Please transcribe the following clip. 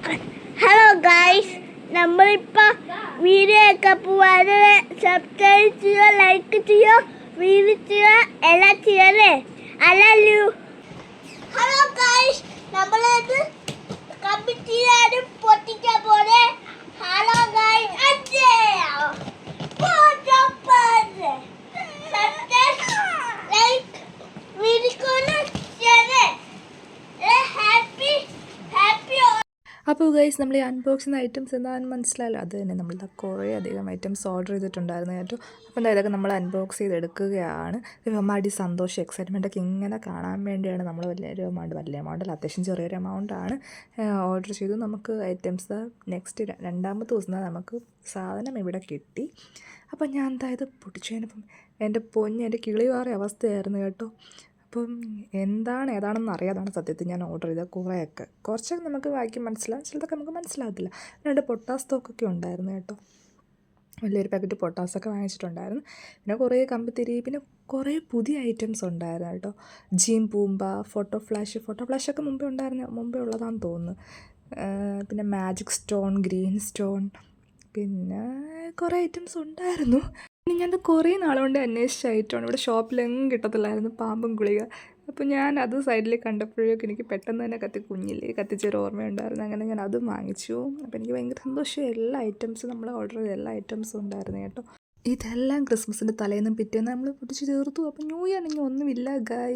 Hello guys, നമ്മളിപ്പോൾ video ഒക്കെ പോവാതെ സബ്സ്ക്രൈബ് ചെയ്യുക, ലൈക്ക് ചെയ്യുക, വീഡിയോ ചെയ്യുക, എല്ലാം ചെയ്യല്ലേ. അല്ലല്ലോ. ഹലോ ഗൈസ്, നമ്മളിത് കമ്പിറ്റിയാരും പൊട്ടിക്കാൻ പോലെ. ഹലോ ഗൈസ്, അപ്പോൾ ഗൈസ് നമ്മൾ ഈ അൺബോക്സിങ് ഐറ്റംസ് എന്താണെന്ന് മനസ്സിലായല്ലോ. അത് തന്നെ നമ്മൾ കുറേ അധികം ഐറ്റംസ് ഓർഡർ ചെയ്തിട്ടുണ്ടായിരുന്നു കേട്ടോ. അപ്പോൾ ഇതൊക്കെ നമ്മൾ അൺബോക്സ് ചെയ്തെടുക്കുകയാണ്. ഒരുമാതിരി സന്തോഷം എക്സൈറ്റ്മെൻറ്റൊക്കെ ഇങ്ങനെ കാണാൻ വേണ്ടിയാണ് നമ്മൾ വലിയ എമൗണ്ടല്ല, അത്യാവശ്യം ചെറിയൊരു എമൗണ്ടാണ് ഓർഡർ ചെയ്തു. നമുക്ക് ഐറ്റംസ് നെക്സ്റ്റ് രണ്ടാമത്തെ ദിവസം നമുക്ക് സാധനം ഇവിടെ കിട്ടി. അപ്പോൾ ഞാൻ എന്തായത് പൊട്ടിച്ചതിനപ്പം എൻ്റെ കിളി മാറിയ അവസ്ഥയായിരുന്നു കേട്ടോ. അപ്പം ഏതാണെന്ന് അറിയാതാണ് സത്യത്തിൽ ഞാൻ ഓർഡർ ചെയ്തത്. കുറച്ചൊക്കെ നമുക്ക് വായിക്കും മനസ്സിലാവും, ചിലതൊക്കെ നമുക്ക് മനസ്സിലാകത്തില്ല. 2 പൊട്ടാസ് തോക്കൊക്കെ ഉണ്ടായിരുന്നു കേട്ടോ. വലിയൊരു പാക്കറ്റ് പൊട്ടാസൊക്കെ വാങ്ങിച്ചിട്ടുണ്ടായിരുന്നു. പിന്നെ കുറേ കമ്പിത്തിരി, പിന്നെ കുറേ പുതിയ ഐറ്റംസ് ഉണ്ടായിരുന്നു കേട്ടോ. ജീം പൂമ്പ, ഫോട്ടോ ഫ്ലാഷൊക്കെ മുമ്പേ ഉള്ളതാണെന്ന് തോന്നുന്നു. പിന്നെ മാജിക് സ്റ്റോൺ, ഗ്രീൻ സ്റ്റോൺ, പിന്നെ കുറേ ഐറ്റംസ് ഉണ്ടായിരുന്നു. പിന്നെ ഞാൻ കുറേ നാളുകൊണ്ട് അന്വേഷിച്ചായിട്ടാണ്, ഇവിടെ ഷോപ്പിലെങ്ങും കിട്ടത്തില്ലായിരുന്നു പാമ്പും ഗുളിക. അപ്പോൾ ഞാൻ അത് സൈഡിൽ കണ്ടപ്പോഴേക്കും എനിക്ക് പെട്ടെന്ന് തന്നെ കത്തിച്ചൊരു ഓർമ്മയുണ്ടായിരുന്നു. അങ്ങനെ ഞാൻ അതും വാങ്ങിച്ചു. അപ്പോൾ എനിക്ക് ഭയങ്കര സന്തോഷം. എല്ലാ ഐറ്റംസും നമ്മൾ ഓർഡർ ചെയ്ത എല്ലാ ഐറ്റംസും ഉണ്ടായിരുന്നു കേട്ടോ. ഇതെല്ലാം ക്രിസ്മസിൻ്റെ തലേന്നും പിറ്റേന്ന് നമ്മൾ പൊട്ടിച്ച് തീർത്തു. അപ്പോൾ ന്യൂ ഇയർ ഒന്നുമില്ല ഗായ്.